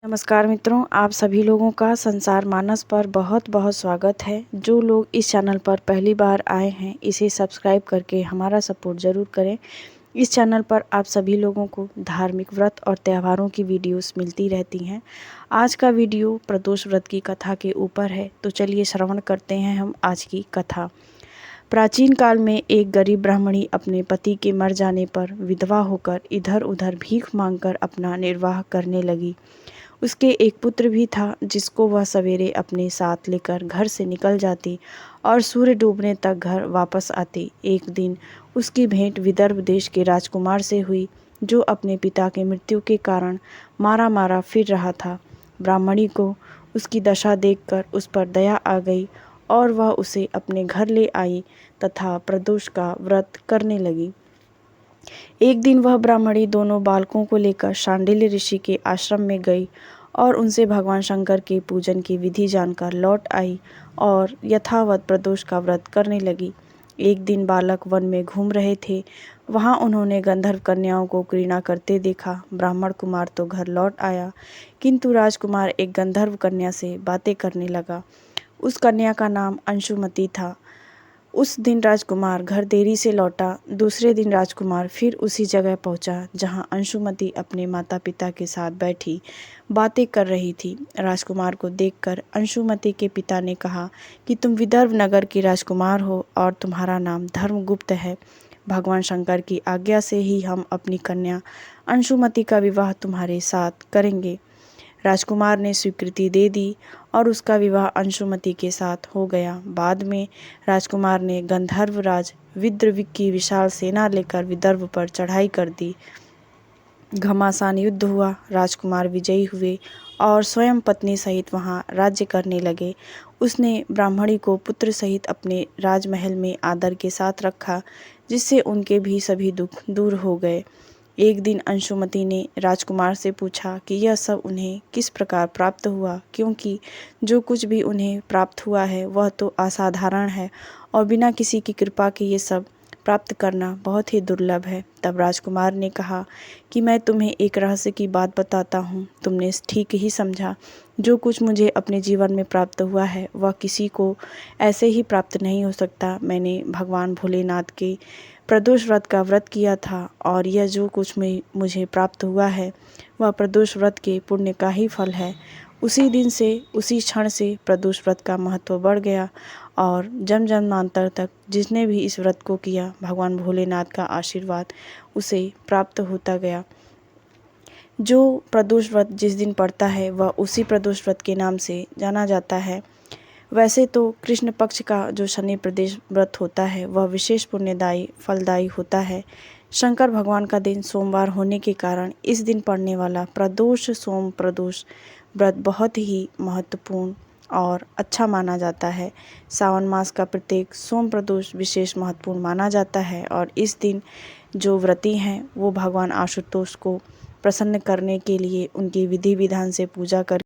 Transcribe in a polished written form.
नमस्कार मित्रों, आप सभी लोगों का संसार मानस पर बहुत बहुत स्वागत है। जो लोग इस चैनल पर पहली बार आए हैं, इसे सब्सक्राइब करके हमारा सपोर्ट ज़रूर करें। इस चैनल पर आप सभी लोगों को धार्मिक व्रत और त्योहारों की वीडियोस मिलती रहती हैं। आज का वीडियो प्रदोष व्रत की कथा के ऊपर है, तो चलिए श्रवण करते हैं हम आज की कथा। प्राचीन काल में एक गरीब ब्राह्मणी अपने पति के मर जाने पर विधवा होकर इधर उधर भीख मांगकर अपना निर्वाह करने लगी। उसके एक पुत्र भी था, जिसको वह सवेरे अपने साथ लेकर घर से निकल जाती और सूर्य डूबने तक घर वापस आती। एक दिन उसकी भेंट विदर्भ देश के राजकुमार से हुई, जो अपने पिता के मृत्यु के कारण मारा मारा फिर रहा था। ब्राह्मणी को उसकी दशा देखकर उस पर दया आ गई और वह उसे अपने घर ले आई तथा प्रदोष का व्रत करने लगी। एक दिन वह ब्राह्मणी दोनों बालकों को लेकर शांडिल्य ऋषि के आश्रम में गई और उनसे भगवान शंकर के पूजन की विधि जानकर लौट आई और यथावत प्रदोष का व्रत करने लगी। एक दिन बालक वन में घूम रहे थे। वहां उन्होंने गंधर्व कन्याओं को क्रीड़ा करते देखा। ब्राह्मण कुमार तो घर लौट आया, किंतु राजकुमार एक गंधर्व कन्या से बातें करने लगा। उस कन्या का नाम अंशुमति था। उस दिन राजकुमार घर देरी से लौटा। दूसरे दिन राजकुमार फिर उसी जगह पहुंचा जहां अंशुमति अपने माता पिता के साथ बैठी बातें कर रही थी। राजकुमार को देखकर अंशुमति के पिता ने कहा कि तुम विदर्भ नगर के राजकुमार हो और तुम्हारा नाम धर्मगुप्त है। भगवान शंकर की आज्ञा से ही हम अपनी कन्या अंशुमति का विवाह तुम्हारे साथ करेंगे। राजकुमार ने स्वीकृति दे दी और उसका विवाह अंशुमति के साथ हो गया। बाद में राजकुमार ने गंधर्वराज विद्रविक की विशाल सेना लेकर विदर्भ पर चढ़ाई कर दी। घमासान युद्ध हुआ। राजकुमार विजयी हुए और स्वयं पत्नी सहित वहां राज्य करने लगे। उसने ब्राह्मणी को पुत्र सहित अपने राजमहल में आदर के साथ रखा, जिससे उनके भी सभी दुख दूर हो गए। एक दिन अंशुमति ने राजकुमार से पूछा कि यह सब उन्हें किस प्रकार प्राप्त हुआ, क्योंकि जो कुछ भी उन्हें प्राप्त हुआ है वह तो असाधारण है और बिना किसी की कृपा के ये सब प्राप्त करना बहुत ही दुर्लभ है। तब राजकुमार ने कहा कि मैं तुम्हें एक रहस्य की बात बताता हूँ। तुमने ठीक ही समझा। जो कुछ मुझे अपने जीवन में प्राप्त हुआ है वह किसी को ऐसे ही प्राप्त नहीं हो सकता। मैंने भगवान भोलेनाथ के प्रदोष व्रत का व्रत किया था और यह जो कुछ मुझे प्राप्त हुआ है वह प्रदोष व्रत के पुण्य का ही फल है। उसी दिन से, उसी क्षण से प्रदोष व्रत का महत्व बढ़ गया और जन्म जन्मांतर तक जिसने भी इस व्रत को किया, भगवान भोलेनाथ का आशीर्वाद उसे प्राप्त होता गया। जो प्रदोष व्रत जिस दिन पड़ता है वह उसी प्रदोष व्रत के नाम से जाना जाता है। वैसे तो कृष्ण पक्ष का जो शनि प्रदेश व्रत होता है वह विशेष पुण्यदायी फलदायी होता है। शंकर भगवान का दिन सोमवार होने के कारण इस दिन पड़ने वाला प्रदोष सोम प्रदोष व्रत बहुत ही महत्वपूर्ण और अच्छा माना जाता है। सावन मास का प्रत्येक सोम प्रदोष विशेष महत्वपूर्ण माना जाता है और इस दिन जो व्रती हैं वो भगवान आशुतोष को प्रसन्न करने के लिए उनकी विधि विधान से पूजा कर